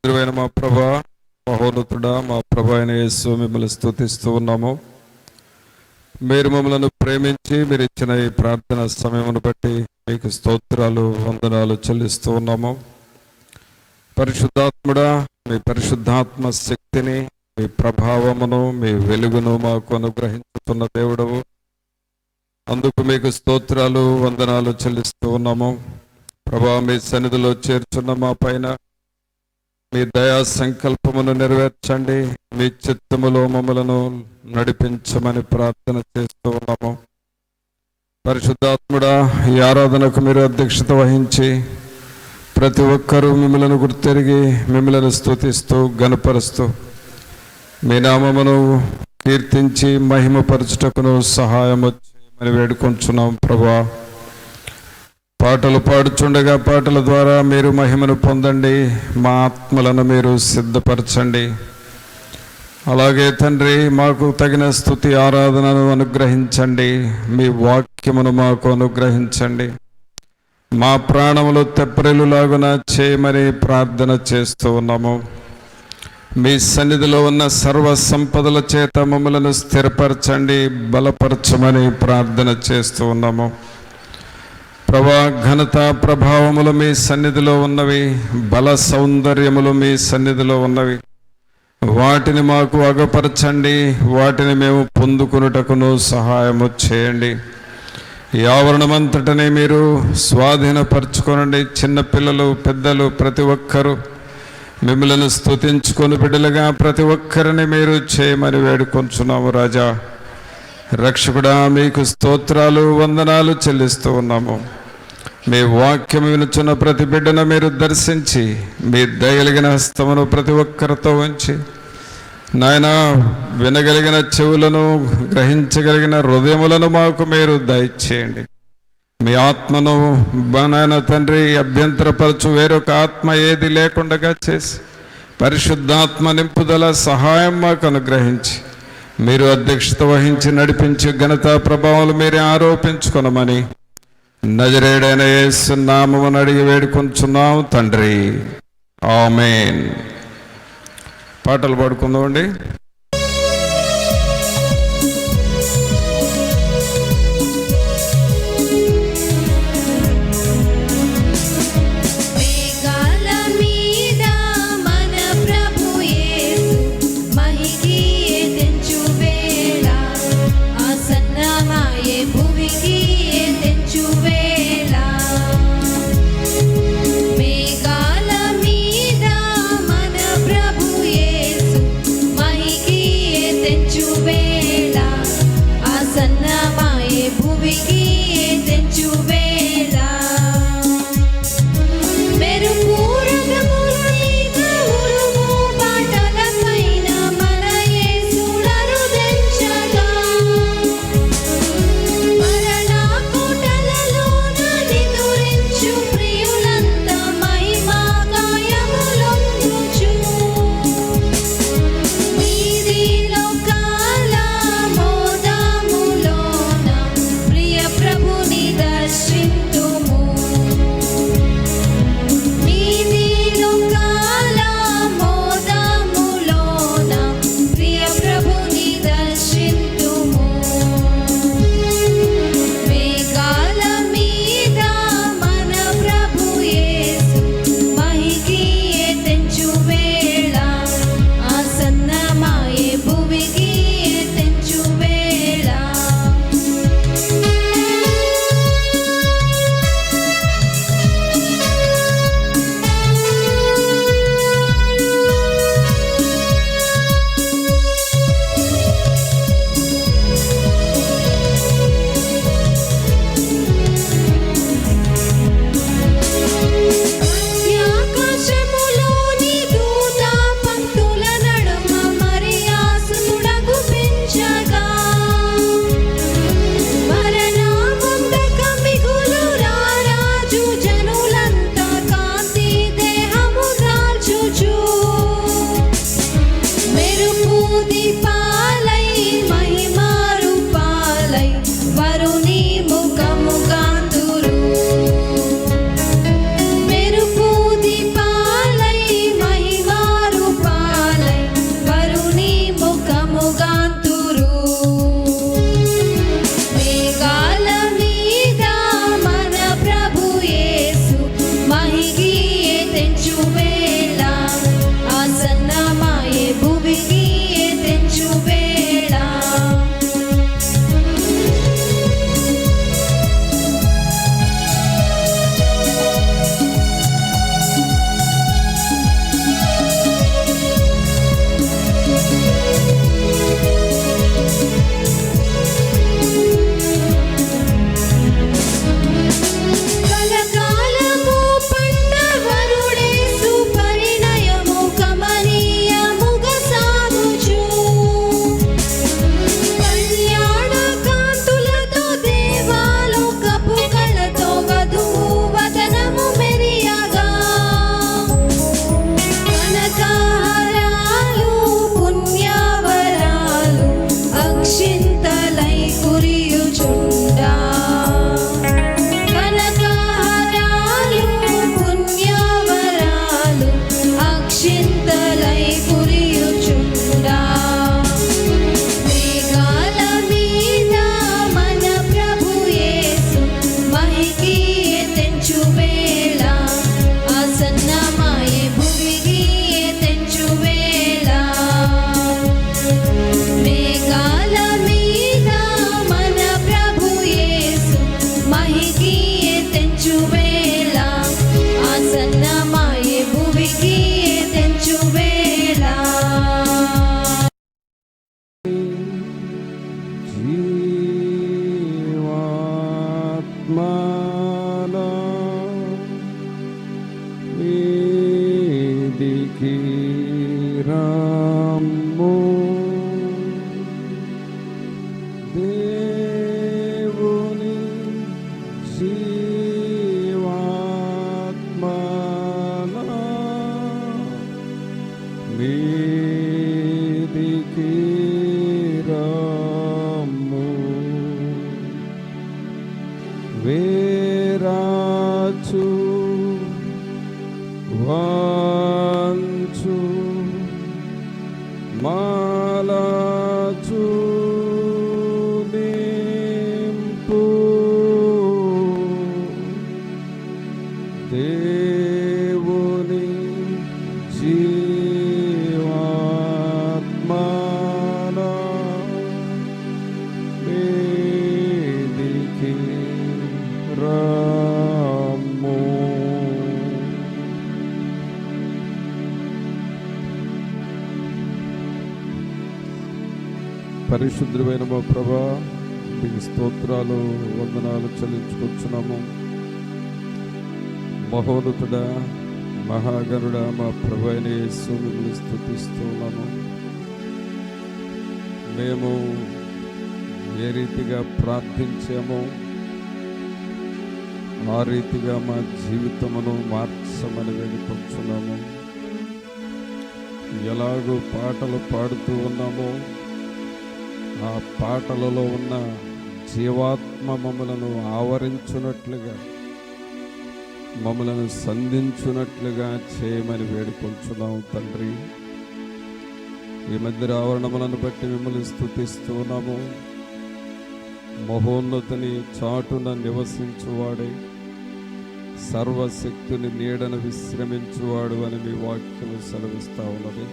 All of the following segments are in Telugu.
పరిశుద్ధుడైన మా ప్రభా, మహోన్నతుడా, మా ప్రభు అయిన యేసు మిమ్మల్ని స్తుతిస్తూ ఉన్నాము. మీరు మమ్మల్ని ప్రేమించి మీరు ఇచ్చిన ఈ ప్రార్థన సమయమును బట్టి మీకు స్తోత్రాలు, వందనాలు చెల్లిస్తూ ఉన్నాము. పరిశుద్ధాత్ముడా, మీ పరిశుద్ధాత్మ శక్తిని, మీ ప్రభావమును, మీ వెలుగును మాకు అనుగ్రహించుతున్న దేవుడవు. అందుకు మీకు స్తోత్రాలు, వందనాలు చెల్లిస్తూ ఉన్నాము. ప్రభా, మీ సన్నిధిలో చేర్చున్న మా పైన మీ దయా సంకల్పమును నెరవేర్చండి. మీ చిత్తములో మమ్మలను నడిపించమని ప్రార్థన చేస్తూ ఉన్నాము. పరిశుద్ధాత్ముడా, ఈ ఆరాధనకు మీరు అధ్యక్షత వహించి ప్రతి ఒక్కరూ మిమ్మల్ని గుర్తెరిగి మిమ్మల్ని స్తుతిస్తూ గణపరుస్తూ మీ నామమును కీర్తించి మహిమపరచుటకును సహాయము చేయమని వేడుకొంచున్నాం. ప్రభా, పాటలు పాడుచుండగా పాటల ద్వారా మీరు మహిమను పొందండి. మా ఆత్మలను మీరు సిద్ధపరచండి. అలాగే తండ్రి, మాకు తగిన స్తుతి ఆరాధనను అనుగ్రహించండి. మీ వాక్యమును మాకు అనుగ్రహించండి. మా ప్రాణములు తెప్పరిల్లులాగున చేయమని ప్రార్థన చేస్తూ ఉన్నాము. మీ సన్నిధిలో ఉన్న సర్వ సంపదల చేత మమ్మలను స్థిరపరచండి, బలపరచమని ప్రార్థన చేస్తూ ఉన్నాము. ప్రభా, ఘనత ప్రభావములు మీ సన్నిధిలో ఉన్నవి, బల సౌందర్యములు మీ సన్నిధిలో ఉన్నవి. వాటిని మాకు అగపరచండి. వాటిని మేము పొందుకున్నటకును సహాయము చేయండి. ఈ ఆవరణమంతటిని మీరు స్వాధీనపరచుకోనండి. చిన్నపిల్లలు, పెద్దలు ప్రతి ఒక్కరూ మిమ్మల్ని స్తుతించుకొని బిడ్డలుగా ప్రతి ఒక్కరిని మీరు చేయమని వేడుకొంచున్నాము. రాజా, రక్షకుడా, మీకు స్తోత్రాలు, వందనాలు చెల్లిస్తూ ఉన్నాము. మీ వాక్యం వినుచున్న ప్రతి బిడ్డను మీరు దర్శించి మీ దయగలిగిన హస్తమును ప్రతి ఒక్కరితో ఉంచి నాయన, వినగలిగిన చెవులను, గ్రహించగలిగిన హృదయములను మాకు మీరు దయచేయండి. మీ ఆత్మను నాయన తండ్రి అభ్యంతరపరచు వేరొక ఆత్మ ఏది లేకుండా చేసి పరిశుద్ధాత్మ నింపుదల సహాయం మాకు అనుగ్రహించి మీరు అధ్యక్షత వహించి నడిపించి ఘనత ప్రభావాలు మీరే ఆరోపించుకొనమని నజరేయుడైన యేసు నామమున అడిగి వేడుకొంచున్నాం తండ్రి. ఆమేన్. పాటలు పాడుకుందామండి. మేఘాల మీద మన ప్రభు యేసు మహికి రమ్ము దేవుని జీవాత్మన మీదికి రమ్ము వేరాచు వంచు మాలాచు నింపు దేవుని జీవాత్మన మీదికి రమ్ము. పరిశుద్ధమైన మా ప్రభా, మీకు స్తోత్రాలు వందనాలు చెల్లించుకొచ్చున్నాము. మహోన్నతుడా, మహాగణుడా, మా ప్రభు అయిన యేసు మిమ్మల్ని స్తుతిస్తున్నాము. మేము ఏ రీతిగా ప్రార్థించామో ఆ రీతిగా మా జీవితమును మార్చమని వేడుకొచ్చున్నాము. ఎలాగో పాటలు పాడుతూ ఉన్నామో ఆ పాటలలో ఉన్న జీవాత్మ మమ్మలను ఆవరించున్నట్లుగా, మమ్మలను సంధించున్నట్లుగా చేయమని వేడుకొంచున్నాము తండ్రి. ఈ మధ్య ఆవరణములను బట్టి మిమ్మల్ని స్తుతిస్తూ ఉన్నాము. మహోన్నతుని చాటున నివసించువాడే, సర్వశక్తుని నీడను విశ్రమించువాడు అని మీ వాక్యము సెలవిస్తూ ఉన్నది.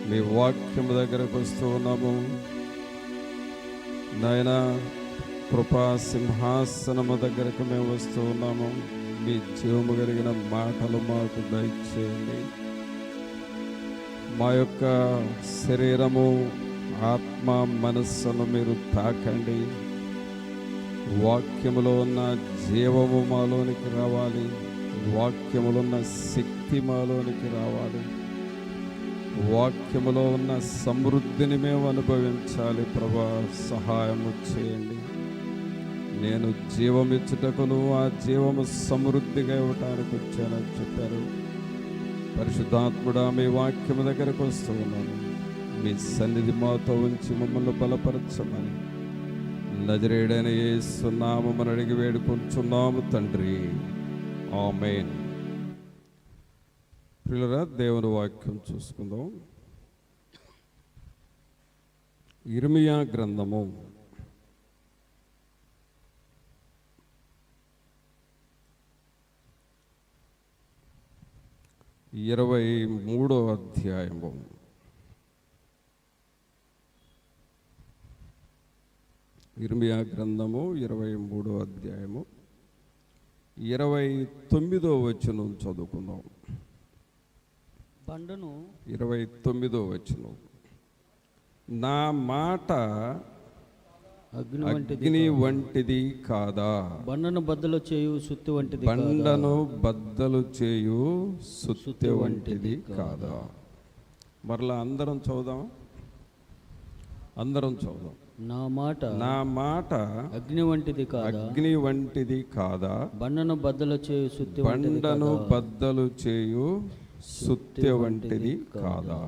మీ వాక్యము దగ్గరకు వస్తూ ఉన్నాము నాయన. కృపా సింహాసనము దగ్గరకు మేము వస్తూ ఉన్నాము. మీ జీవము కలిగిన మాటలు మాకు దయచేయండి. మా యొక్క శరీరము, ఆత్మ, మనస్సును మీరు తాకండి. వాక్యములో ఉన్న జీవము మాలోనికి రావాలి. వాక్యములో ఉన్న శక్తి మాలోనికి రావాలి. వాక్యములో ఉన్న సమృద్ధిని మేము అనుభవించాలి. ప్రభా, సహాయము చేయండి. నేను జీవమిచ్చుటకును ఆ జీవము సమృద్ధిగా ఇవ్వటానికి వచ్చానని చెప్పారు. పరిశుద్ధాత్ముడా, మీ వాక్యము దగ్గరకు వస్తూ ఉన్నాను. మీ సన్నిధి మాతో ఉంచి మమ్మల్ని బలపరచమని నజరేయుడైన యేసు నామమున అడిగి వేడుకొంచున్నాము తండ్రి. ఆమేన్. ప్రియులారా, దేవుని వాక్యం చూసుకుందాం. ఇర్మియా గ్రంథము 23వ అధ్యాయము. ఇర్మియా గ్రంథము 23వ అధ్యాయము 29వ వచనం చదువుకుందాం. 29వ వచనం. నా మాట అగ్ని వంటిది కాదా, బండను బద్దలు చేయు సుత్తి వంటిది, బండను బద్దలు చేయు సుత్తి వంటిది కాదా. మరలా అందరం చదువుదాం. నా మాట అగ్ని వంటిది కాదా, అగ్ని వంటిది కాదా, బండను బద్దలు చేయు సుత్తి, బండను బద్దలు చేయు సుత్తి వంటిది కాదా.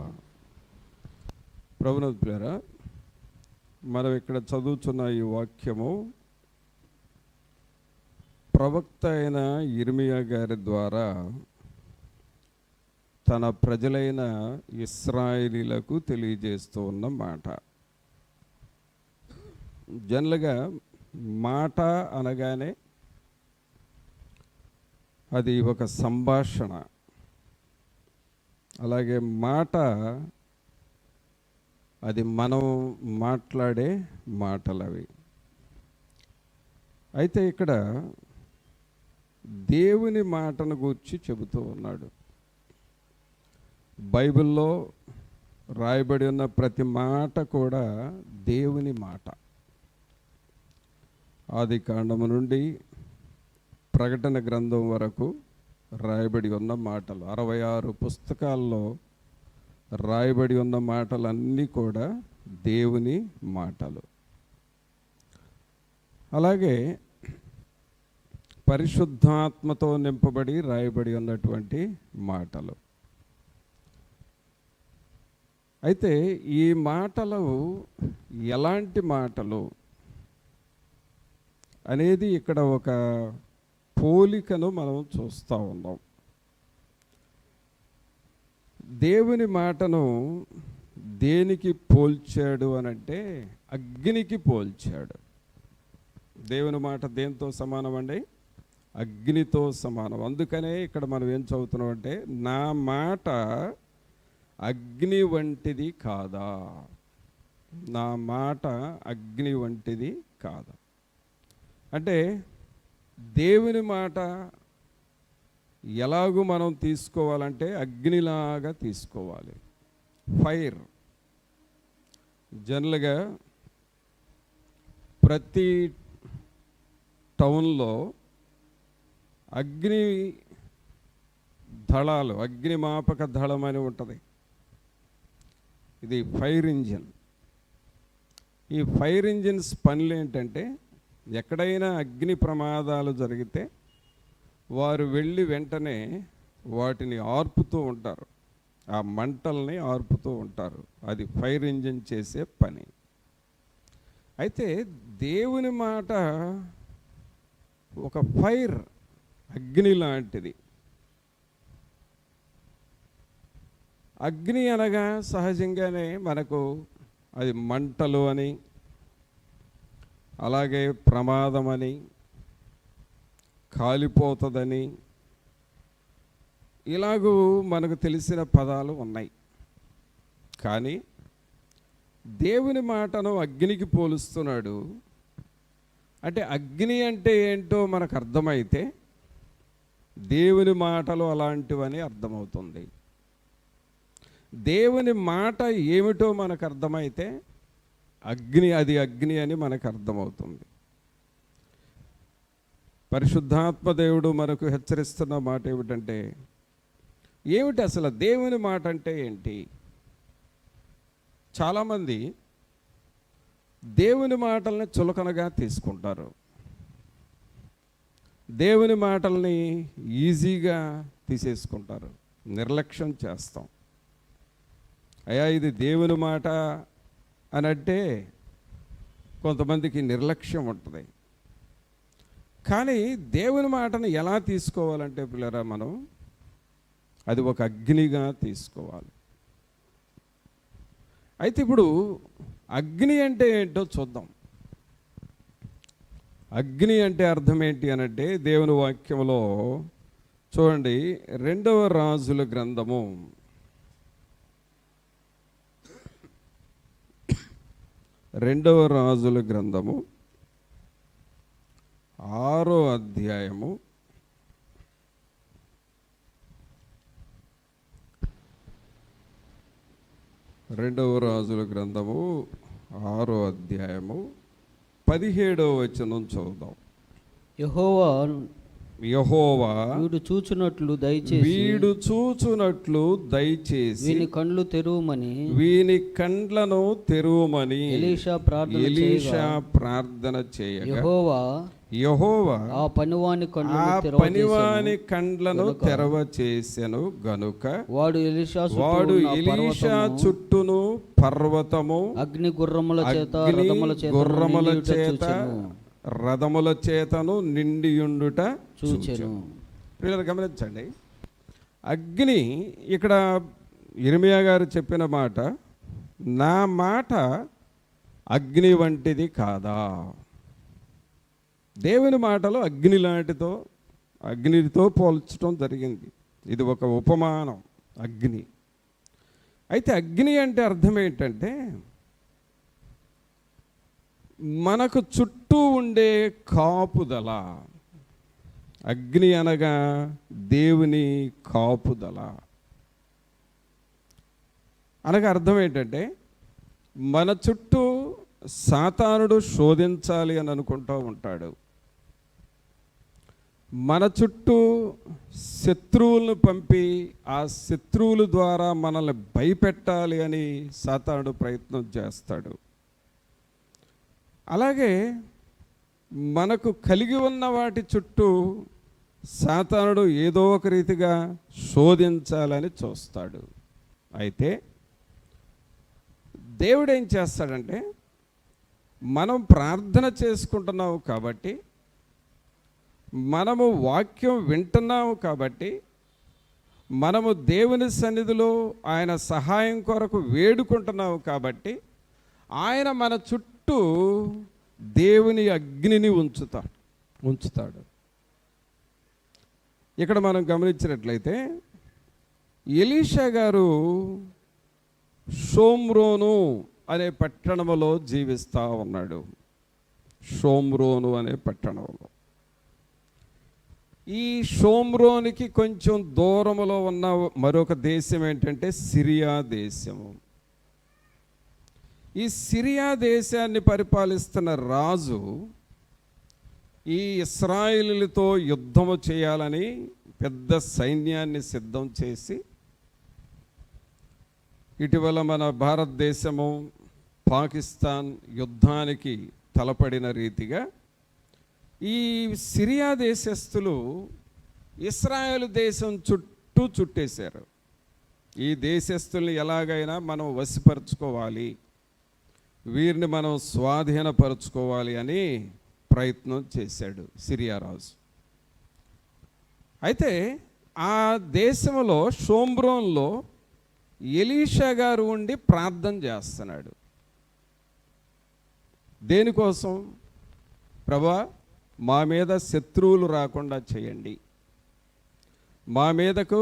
ప్రభువునందు ప్రియులారా, మనం ఇక్కడ చదువుతున్న ఈ వాక్యము ప్రవక్త అయిన ఇర్మియా గారి ద్వారా తన ప్రజలైన ఇశ్రాయేలీలకు తెలియజేస్తూ ఉన్న మాట. జనరల్గా మాట అనగానే అది ఒక సంభాషణ. అలాగే మాట అది మనం మాట్లాడే మాటలు అవి. అయితే ఇక్కడ దేవుని మాటను గూర్చి చెబుతూ ఉన్నాడు. బైబిల్లో రాయబడి ఉన్న ప్రతి మాట కూడా దేవుని మాట. ఆది కాండము నుండి ప్రకటన గ్రంథం వరకు రాయబడి ఉన్న మాటలు. 66 పుస్తకాల్లో రాయబడి ఉన్న మాటలన్నీ కూడా దేవుని మాటలు. అలాగే పరిశుద్ధాత్మతో నింపబడి రాయబడి ఉన్నటువంటి మాటలు. అయితే ఈ మాటలు ఎలాంటి మాటలు అనేది ఇక్కడ ఒక పోలికను మనం చూస్తూ ఉన్నాం. దేవుని మాటను దేనికి పోల్చాడు అనంటే అగ్నికి పోల్చాడు. దేవుని మాట దేనితో సమానం అండి? అగ్నితో సమానం. అందుకనే ఇక్కడ మనం ఏం చదువుతున్నాం అంటే, నా మాట అగ్ని వంటిది కాదా? నా మాట అగ్ని వంటిది కాదా అంటే దేవుని మాట ఎలాగూ మనం తీసుకోవాలంటే అగ్నిలాగా తీసుకోవాలి. ఫైర్. జనరల్గా ప్రతి టౌన్లో అగ్ని దళాలు, అగ్నిమాపక దళం అని ఉంటుంది. ఇది ఫైర్ ఇంజిన్. ఈ ఫైర్ ఇంజిన్స్ పనులు ఏంటంటే, ఎక్కడైనా అగ్ని ప్రమాదాలు జరిగితే వారు వెళ్ళి వెంటనే వాటిని ఆర్పుతూ ఉంటారు, ఆ మంటల్ని ఆర్పుతూ ఉంటారు. అది ఫైర్ ఇంజిన్ చేసే పని. అయితే దేవుని మాట ఒక ఫైర్, అగ్ని లాంటిది. అగ్ని అనగా సహజంగానే మనకు అది మంటలు అని, అలాగే ప్రమాదమని, కాలిపోతుందని, ఇలాగూ మనకు తెలిసిన పదాలు ఉన్నాయి. కానీ దేవుని మాటను అగ్నికి పోలుస్తున్నాడు. అంటే అగ్ని అంటే ఏంటో మనకు అర్థమైతే దేవుని మాటలు అలాంటివని అర్థమవుతుంది. దేవుని మాట ఏమిటో మనకు అర్థమైతే అగ్ని, అది అగ్ని అని మనకు అర్థమవుతుంది. పరిశుద్ధాత్మ దేవుడు మనకు హెచ్చరిస్తున్న మాట ఏమిటంటే, ఏమిటి అసలు దేవుని మాట అంటే ఏంటి? చాలామంది దేవుని మాటల్ని చులకనగా తీసుకుంటారు. దేవుని మాటల్ని ఈజీగా తీసేసుకుంటారు, నిర్లక్ష్యం చేస్తాం. అయ్యా ఇది దేవుని మాట అని అంటే కొంతమందికి నిర్లక్ష్యం ఉంటుంది. కానీ దేవుని మాటను ఎలా తీసుకోవాలంటే పిల్లరా, మనం అది ఒక అగ్నిగా తీసుకోవాలి. అయితే ఇప్పుడు అగ్ని అంటే ఏంటో చూద్దాం. అగ్ని అంటే అర్థం ఏంటి అనంటే, దేవుని వాక్యంలో చూడండి, 2వ రాజుల గ్రంథము 2వ రాజుల గ్రంథము 6వ అధ్యాయము 2వ రాజుల గ్రంథము 6వ అధ్యాయము 17వ వచనం చదువుదాం. యెహోవా వీడు చూచునట్లు దయచేసి వీని కండ్లను తెరువమని ఎలీషా ప్రార్థన చేయగా యెహోవా ఆ పనివాని కండ్లను తెరవ చేసెను గనుక వాడు ఎలీషా చుట్టూను పర్వతము అగ్ని గుర్రముల చేత రథముల చేతను నిండియుండుట చూచెను. పిల్లలు గమనించండి, అగ్ని ఇక్కడ ఇర్మియా గారు చెప్పిన మాట, నా మాట అగ్ని వంటిది కాదా? దేవుని మాటలో అగ్నితో పోల్చడం జరిగింది. ఇది ఒక ఉపమానం, అగ్ని. అయితే అగ్ని అంటే అర్థం ఏంటంటే, మనకు చుట్టూ ఉండే కాపుదల. అగ్ని అనగా దేవుని కాపుదల అనగా అర్థం ఏంటంటే, మన చుట్టూ సాతానుడు శోధించాలి అని అనుకుంటూ ఉంటాడు. మన చుట్టూ శత్రువులను పంపి ఆ శత్రువుల ద్వారా మనల్ని భయపెట్టాలి అని సాతానుడు ప్రయత్నం చేస్తాడు. అలాగే మనకు కలిగి ఉన్న వాటి చుట్టూ సాతానుడు ఏదో ఒక రీతిగా శోధించాలని చూస్తాడు. అయితే దేవుడు ఏం చేస్తాడంటే, మనం ప్రార్థన చేసుకుంటున్నాము కాబట్టి, మనము వాక్యం వింటున్నాము కాబట్టి, మనము దేవుని సన్నిధిలో ఆయన సహాయం కొరకు వేడుకుంటున్నాము కాబట్టి, ఆయన మన చుట్టూ దేవుని అగ్నిని ఉంచుతాడు. ఇక్కడ మనం గమనించినట్లయితే ఎలీషా గారు షోమ్రోను అనే పట్టణములో జీవిస్తూ ఉన్నాడు. షోమ్రోను అనే పట్టణంలో. ఈ షోమ్రోనికి కొంచెం దూరములో ఉన్న మరొక దేశం ఏంటంటే సిరియా దేశము. ఈ సిరియా దేశాన్ని పరిపాలిస్తున్న రాజు ఈ ఇశ్రాయేలులతో యుద్ధము చేయాలని పెద్ద సైన్యాన్ని సిద్ధం చేసి, ఇటీవల మన భారతదేశము పాకిస్తాన్ యుద్ధానికి తలపడిన రీతిగా ఈ సిరియా దేశస్థులు ఇశ్రాయేలు దేశం చుట్టూ చుట్టేశారు. ఈ దేశస్థుల్ని ఎలాగైనా మనం వశపరుచుకోవాలి, వీరిని మనం స్వాధీనపరుచుకోవాలి అని ప్రయత్నం చేశాడు సిరియా రాజు. అయితే ఆ దేశంలో షోమ్రోన్లో ఎలీషా గారు ఉండి ప్రార్థన చేస్తున్నాడు. దేనికోసం? ప్రభువా, మా మీద శత్రువులు రాకుండా చేయండి, మా మీదకు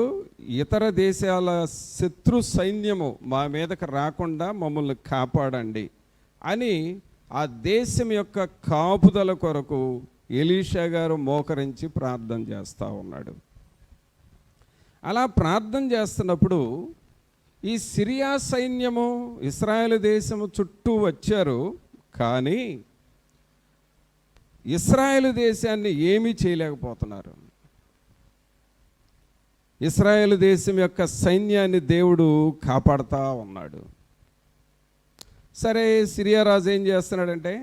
ఇతర దేశాల శత్రు సైన్యము మా మీదకు రాకుండా మమ్మల్ని కాపాడండి అని ఆ దేశం యొక్క కాపుదల కొరకు ఎలీషా గారు మోకరించి ప్రార్థన చేస్తూ ఉన్నాడు. అలా ప్రార్థన చేస్తున్నప్పుడు ఈ సిరియా సైన్యము ఇశ్రాయేలు దేశము చుట్టూ వచ్చారు. కానీ ఇశ్రాయేలు దేశాన్ని ఏమీ చేయలేకపోతున్నారు. ఇశ్రాయేలు దేశం యొక్క సైన్యాన్ని దేవుడు కాపాడుతూ ఉన్నాడు. సరే, సిరియా రాజు ఏం చేస్తున్నాడంటే,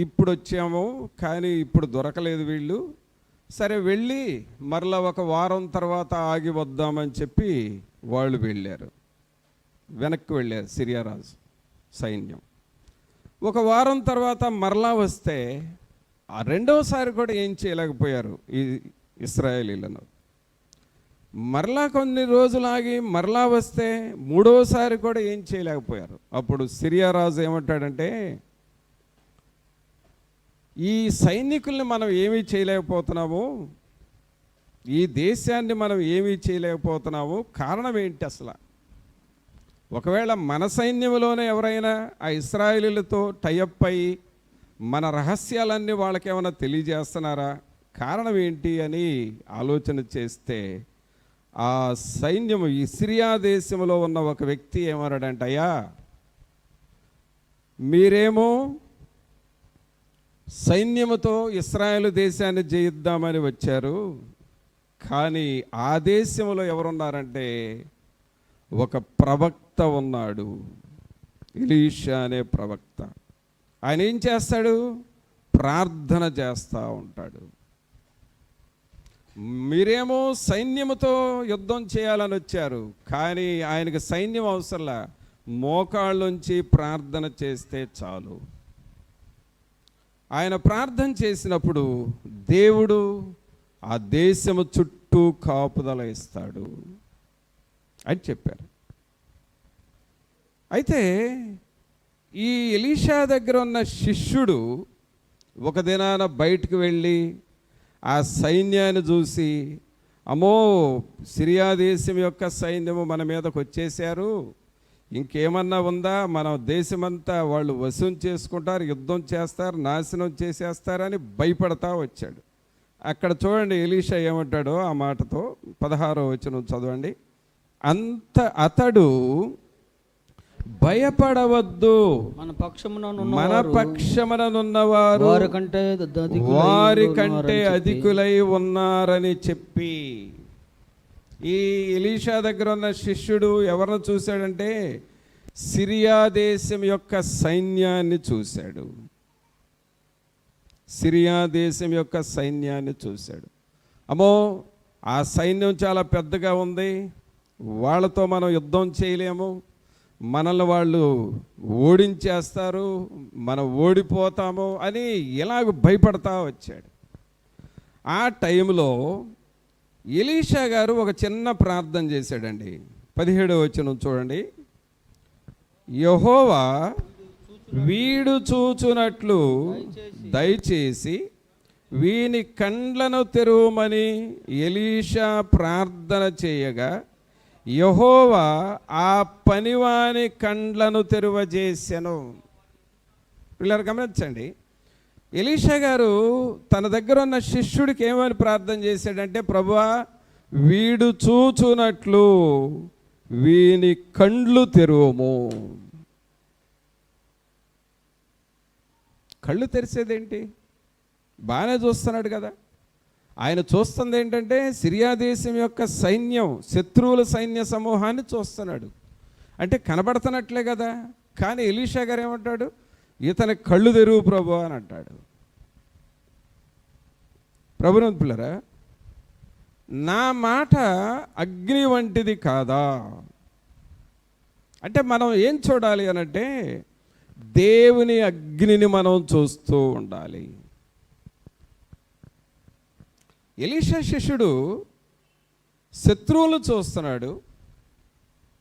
ఇప్పుడు వచ్చాము కానీ ఇప్పుడు దొరకలేదు వీళ్ళు, సరే వెళ్ళి మరలా ఒక వారం తర్వాత ఆగి వద్దామని చెప్పి వాళ్ళు వెళ్ళారు. వెనక్కి వెళ్ళారు సిరియా రాజు సైన్యం. ఒక వారం తర్వాత మరలా వస్తే ఆ రెండవసారి కూడా ఏం చేయలేకపోయారు ఈ ఇశ్రాయేలీలను. మరలా కొన్ని రోజులు ఆగి మరలా వస్తే మూడవసారి కూడా ఏం చేయలేకపోయారు. అప్పుడు సిరియా రాజు ఏమంటాడంటే, ఈ సైనికుల్ని మనం ఏమీ చేయలేకపోతున్నాము, ఈ దేశాన్ని మనం ఏమీ చేయలేకపోతున్నాము, కారణం ఏంటి అసలు? ఒకవేళ మన సైన్యంలోనే ఎవరైనా ఆ ఇశ్రాయేలీలతో టైఅప్ అయ్యి మన రహస్యాలన్నీ వాళ్ళకి ఏమైనా తెలియజేస్తున్నారా, కారణం ఏంటి అని ఆలోచన చేస్తే ఆ సైన్యము ఈ సిరియా దేశంలో ఉన్న ఒక వ్యక్తి ఏమన్నాడంటే, అయ్యా, మీరేమో సైన్యముతో ఇశ్రాయేలు దేశాన్ని జయిద్దామని వచ్చారు, కానీ ఆ దేశంలో ఎవరున్నారంటే ఒక ప్రవక్త ఉన్నాడు, ఎలీషా అనే ప్రవక్త. ఆయన ఏం చేస్తాడు? ప్రార్థన చేస్తూ ఉంటాడు. మీరేమో సైన్యముతో యుద్ధం చేయాలని వచ్చారు, కానీ ఆయనకి సైన్యం అవసరంలా, మోకాళ్ళుంచి ప్రార్థన చేస్తే చాలు. ఆయన ప్రార్థన చేసినప్పుడు దేవుడు ఆ దేశము చుట్టూ కాపుదల ఇస్తాడు అని చెప్పారు. అయితే ఈ ఎలీషా దగ్గర ఉన్న శిష్యుడు ఒక దినాన బయటకు వెళ్ళి ఆ సైన్యాన్ని చూసి, అమ్మో, సిరియా దేశం యొక్క సైన్యము మన మీదకు వచ్చేసారు, ఇంకేమన్నా ఉందా, మన దేశమంతా వాళ్ళు వశం చేసుకుంటారు, యుద్ధం చేస్తారు, నాశనం చేసేస్తారని భయపడతా వచ్చాడు. అక్కడ చూడండి ఎలీషా ఏమంటాడో ఆ మాటతో 16వ వచనం చదవండి. అతడు భయపడవద్దు, మన పక్షమున మన పక్షముననున్నవారు వారి కంటే అధికులై ఉన్నారని చెప్పి. ఈ ఎలీషా దగ్గర ఉన్న శిష్యుడు ఎవరిని చూశాడంటే సిరియా దేశం యొక్క సైన్యాన్ని చూశాడు. సిరియా దేశం యొక్క సైన్యాన్ని చూశాడు. అమ్మో, ఆ సైన్యం చాలా పెద్దగా ఉంది, వాళ్ళతో మనం యుద్ధం చేయలేము, మనల్ని వాళ్ళు ఓడించేస్తారు, మనం ఓడిపోతాము అని ఇలాగ భయపడతా వచ్చాడు. ఆ టైంలో ఎలీషా గారు ఒక చిన్న ప్రార్థన చేశాడండి. 17వ వచనం చూడండి. యెహోవా వీడు చూచునట్లు దయచేసి వీని కండ్లను తెరువమని ఎలీషా ప్రార్థన చేయగా యెహోవా ఆ పనివాని కండ్లను తెరువజేసెను. పిల్లలు గమనించండి, ఎలీషా గారు తన దగ్గర ఉన్న శిష్యుడికి ఏమని ప్రార్థన చేశాడంటే, ప్రభువా వీడు చూచునట్లు వీని కండ్లు తెరువము. కళ్ళు తెరిసేదేంటి? బాగానే చూస్తున్నాడు కదా. ఆయన చూస్తుంది ఏంటంటే సిరియా దేశం యొక్క సైన్యం, శత్రువుల సైన్య సమూహాన్ని చూస్తున్నాడు. అంటే కనబడుతున్నట్లే కదా. కానీ ఎలీషా గారు ఏమంటాడు, ఇతని కళ్ళు తెరువు ప్రభు అని అంటాడు. ప్రభునందు పిల్లరా, నా మాట అగ్ని వంటిది కాదా? అంటే మనం ఏం చూడాలి అనంటే దేవుని అగ్నిని మనం చూస్తూ ఉండాలి. ఎలీషా శిష్యుడు శత్రువులు చూస్తున్నాడు,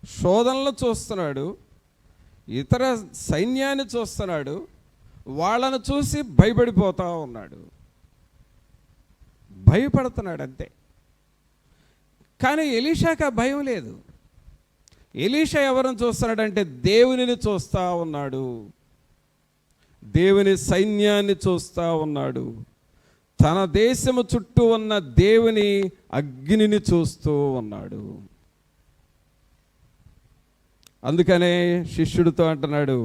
శోధనలు చూస్తున్నాడు, ఇతర సైన్యాన్ని చూస్తున్నాడు, వాళ్ళను చూసి భయపడిపోతూ ఉన్నాడు, భయపడుతున్నాడు అంతే. కానీ ఎలీషాకి ఆ భయం లేదు. ఎలీషా ఎవరిని చూస్తున్నాడంటే దేవునిని చూస్తూ ఉన్నాడు, దేవుని సైన్యాన్ని చూస్తూ ఉన్నాడు, తన దేశము చుట్టూ ఉన్న దేవుని అగ్నిని చూస్తూ ఉన్నాడు. అందుకనే శిష్యుడితో అంటున్నాడు,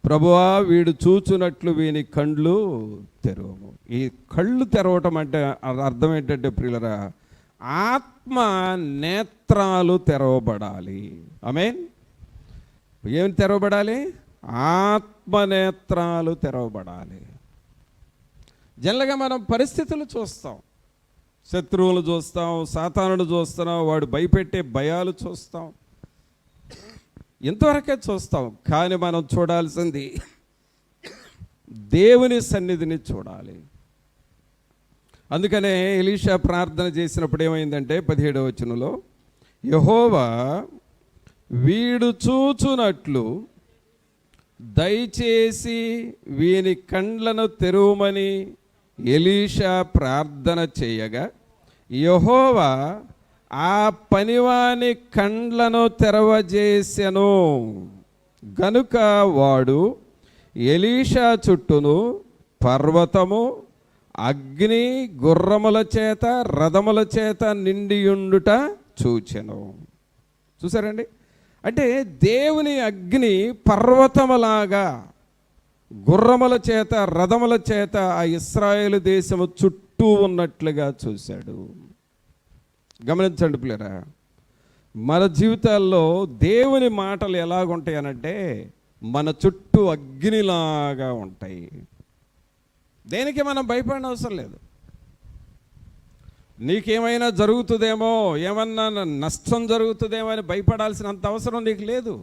ప్రభువా వీడు చూచునట్లు వీని కండ్లు తెరవము. ఈ కళ్ళు తెరవటం అంటే అర్థం ఏంటంటే ప్రియులరా, ఆత్మ నేత్రాలు తెరవబడాలి. ఆమేన్. ఏమి తెరవబడాలి? ఆత్మ నేత్రాలు తెరవబడాలి. జనరల్గా మనం పరిస్థితులు చూస్తాం, శత్రువులు చూస్తాం, సాతానుడు చూస్తున్నాం, వాడు భయపెట్టే భయాలు చూస్తాం, ఇంతవరకే చూస్తాం. కానీ మనం చూడాల్సింది దేవుని సన్నిధిని చూడాలి. అందుకనే ఎలీషా ప్రార్థన చేసినప్పుడు ఏమైందంటే 17వ వచనంలో, యెహోవా వీడు చూచునట్లు దయచేసి వీని కండ్లను తెరువమని ఎలీషా ప్రార్థన చేయగా యెహోవా ఆ పనివాని కండ్లను తెరవజేసెను. గనుక వాడు ఎలీషా చుట్టూను పర్వతము, అగ్ని, గుర్రముల చేత, రథముల చేత నిండియుండుట చూచెను. చూసారండి? అంటే దేవుని అగ్ని పర్వతములాగా, గుర్రముల చేత, రథముల చేత ఆ ఇశ్రాయేలు దేశము చుట్టూ ఉన్నట్లుగా చూశాడు. గమనించండి పిల్లరా, మన జీవితాల్లో దేవుని మాటలు ఎలాగుంటాయి అనంటే మన చుట్టూ అగ్నిలాగా ఉంటాయి. దేనికి మనం భయపడిన అవసరం లేదు. నీకేమైనా జరుగుతుందేమో, ఏమన్నా నష్టం జరుగుతుందేమో అని భయపడాల్సినంత అవసరం నీకు లేదు.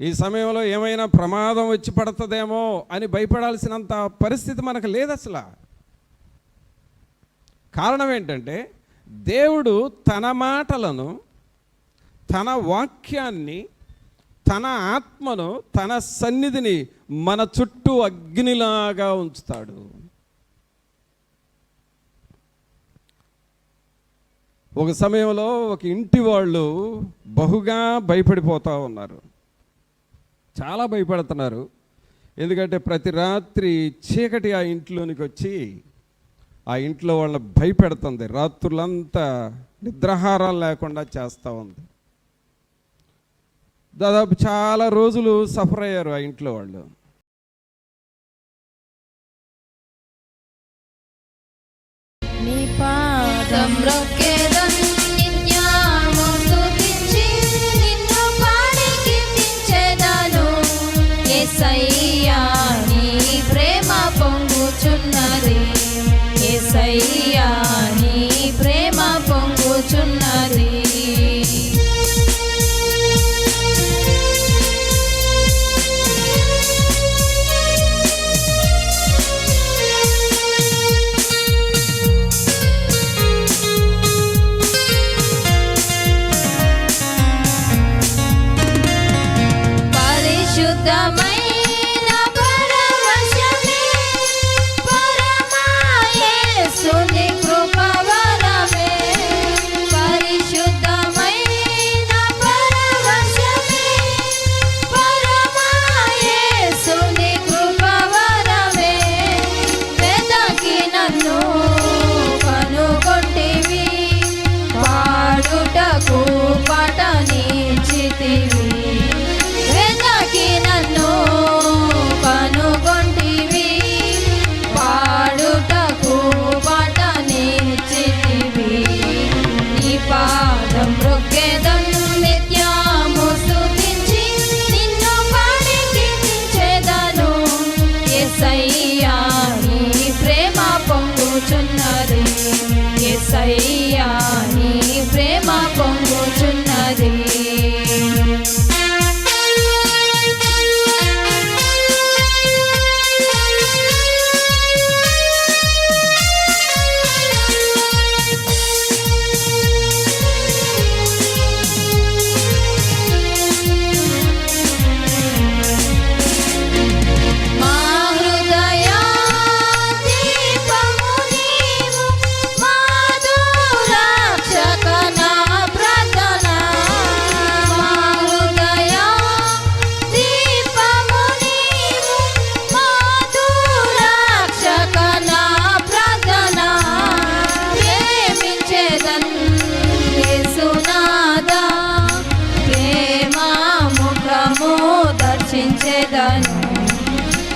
ఈ సమయంలో ఏమైనా ప్రమాదం వచ్చి పడుతుందేమో అని భయపడాల్సినంత పరిస్థితి మనకు లేదు అసలు. కారణం ఏంటంటే దేవుడు తన మాటలను, తన వాక్యాన్ని, తన ఆత్మను, తన సన్నిధిని మన చుట్టూ అగ్నిలాగా ఉంచుతాడు. ఒక సమయంలో ఒక ఇంటి వాళ్ళు బహుగా భయపడిపోతూ ఉన్నారు, చాలా భయపడుతున్నారు. ఎందుకంటే ప్రతి రాత్రి చీకటి ఆ ఇంట్లోనికి వచ్చి ఆ ఇంట్లో వాళ్ళని భయపెడుతుంది, రాత్రులంతా నిద్రాహారాలు లేకుండా చేస్తూ ఉంది. దాదాపు చాలా రోజులు సఫర్ అయ్యారు ఆ ఇంట్లో వాళ్ళు. నీ పాదం రొక్కెదన్ నిత్యము స్తుతించి నిన్ను పాడి కీర్తించెదను. యేసయ్యా నీ ప్రేమ పొంగుచున్నది, యేసయ్యా నీ ప్రేమ పొంగుచున్నది. పరిశుద్ధమైన పరవశమే పరమా యేసుని కృపవరమే. పరిశుద్ధమైన పరవశమే పరమా యేసుని కృపవరమే. వెదకి నన్ను కనుగొంటివి, పాడుటకు పటనిచ్చితివి. నన్ను కనుగొంటివి, పాడుటకు పటనిచ్చితివి. నీ పాదం రొక్కెదన్ నిత్యము స్తుతించి నిన్ను పాడి కీర్తించెదను. యేసయ్యా నీ ప్రేమ పొంగుచున్నది, యేసయ్యా నీ ప్రేమ పొంగుచున్నది.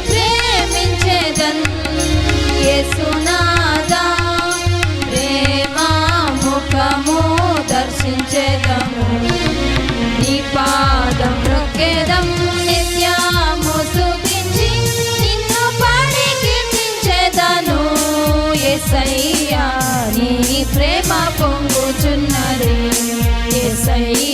ప్రేమించెదన్ యేసునాదా, ప్రేమ ముఖము దర్శించెదము. నీ పాదం రొక్కెదం నిత్యము స్తుతించి నిన్ను పాడి కీర్తించెదను. యేసయ్యా నీ ప్రేమ పొంగుచున్నది, యేసయ్యా